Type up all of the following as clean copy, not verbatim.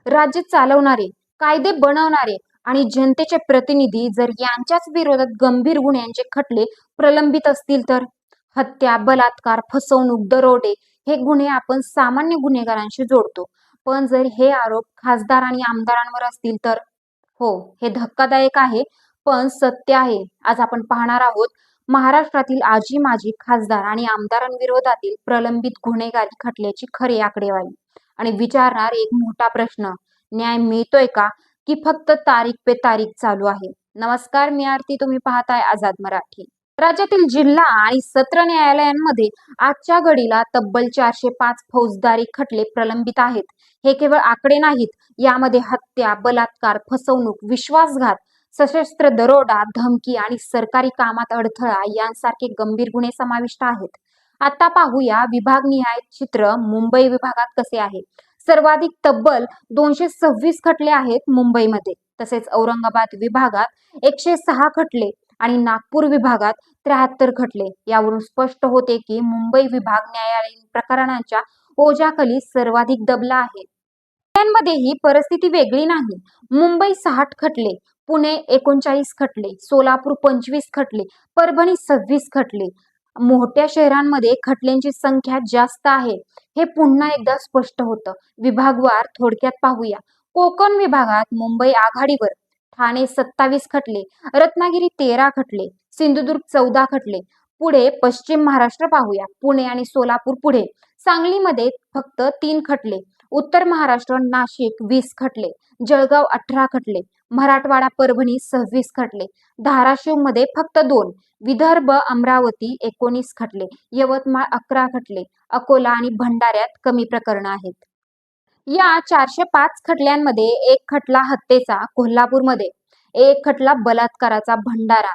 राज्य चालवणारे, कायदे बनवणारे आणि जनतेचे प्रतिनिधी जर यांच्याच विरोधात गंभीर गुन्ह्यांचे खटले प्रलंबित असतील तर हत्या, बलात्कार, फसवणूक, दरोडे हे गुन्हे आपण सामान्य गुन्हेगारांशी जोडतो. पण जर हे आरोप खासदार आणि आमदारांवर असतील तर हो, हे धक्कादायक आहे, पण सत्य आहे. आज आपण पाहणार आहोत महाराष्ट्रातील आजी माजी खासदार आणि आमदारांविरोधातील प्रलंबित गुन्हेगारी खटल्याची खरी आकडेवारी आणि विचारणार एक मोठा प्रश्न, न्याय मिळतोय का की फक्त तारीख पे तारीख चालू आहे? नमस्कार, मी आरती, तुम्ही पाहताय आझाद मराठी. राज्यातील जिल्हा आणि सत्र न्यायालयांमध्ये आजच्या घडीला तब्बल 405 फौजदारी खटले प्रलंबित आहेत. हे केवळ आकडे नाहीत, यामध्ये हत्या, बलात्कार, फसवणूक, विश्वासघात, सशस्त्र दरोडा, धमकी आणि सरकारी कामात अडथळा यांसारखे गंभीर गुन्हे समाविष्ट आहेत. आता पाहूया विभागनिहाय चित्र मुंबई विभागात कसे आहे. सर्वाधिक तब्बल 226 खटले आहेत मुंबईमध्ये, तसेच औरंगाबाद विभागात 106 खटले आणि नागपूर विभागात 73 खटले. यावरून स्पष्ट होते की मुंबई विभाग न्यायालयीन प्रकरणांच्या ओझ्याखाली सर्वाधिक दबला आहे. पुण्यामध्ये ही परिस्थिती वेगळी नाही. मुंबई 60 खटले, पुणे 39 खटले, सोलापूर 25 खटले, परभणी 26 खटले. मोठ्या शहरांमध्ये खटल्यांची संख्या जास्त आहे, हे पुन्हा एकदा स्पष्ट होतं. विभागवार थोडक्यात पाहूया. कोकण विभागात मुंबई आघाडीवर, ठाणे 27 खटले, रत्नागिरी 13 खटले, सिंधुदुर्ग 14 खटले. पुढे पश्चिम महाराष्ट्र पाहूया. पुणे आणि सोलापूर पुढे. सांगलीमध्ये फक्त 3 खटले, उत्तर महाराष्ट्र नाशिक 20 खटले, जळगाव 18 खटले, मराठवाडा परभणी 26 खटले, धाराशिव मध्ये फक्त 2, विदर्भ अमरावती 19 खटले, यवतमाळ 11 खटले, अकोला आणि भंडाऱ्यात कमी प्रकरणं आहेत. या 405 खटल्यांमध्ये एक खटला हत्येचा कोल्हापूरमध्ये, एक खटला बलात्काराचा भंडारा,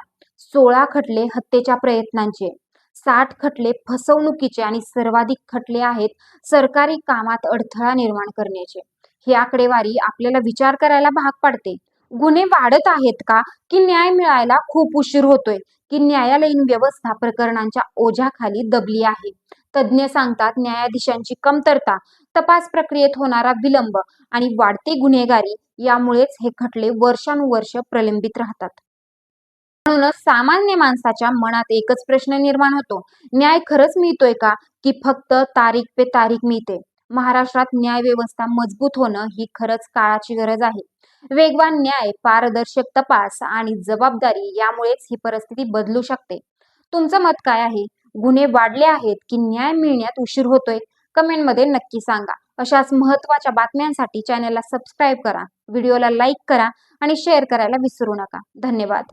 16 खटले हत्येच्या प्रयत्नांचे, 60 खटले फसवणुकीचे आणि सर्वाधिक खटले आहेत सरकारी कामात अडथळा निर्माण करण्याचे. ही आकडेवारी आपल्याला विचार करायला भाग पाडते. गुन्हे वाढत आहेत का की न्याय मिळायला खूप उशीर होतोय, की न्यायालयीन व्यवस्था प्रकरणांच्या ओझ्याखाली दबली आहे? तज्ज्ञ सांगतात न्यायाधीशांची कमतरता, तपास प्रक्रियेत होणारा विलंब आणि वाढती गुन्हेगारी यामुळेच हे खटले वर्षानुवर्ष प्रलंबित राहतात. म्हणूनच सामान्य माणसाच्या मनात एकच प्रश्न निर्माण होतो, न्याय खरंच मिळतोय का की फक्त तारीख पे तारीख मिळते? महाराष्ट्रात न्याय व्यवस्था मजबूत होणं ही खरंच काळाची गरज आहे. वेगवान न्याय, पारदर्शक तपास आणि जबाबदारी यामुळेच ही परिस्थिती बदलू शकते. तुमचं मत काय आहे? गुन्हे वाढले आहेत की न्याय मिळण्यात उशीर होतोय? कमेंटमध्ये नक्की सांगा. अशाच महत्त्वाच्या बातम्यांसाठी चॅनलला सबस्क्राईब करा, व्हिडिओला लाईक करा आणि शेअर करायला विसरू नका. धन्यवाद.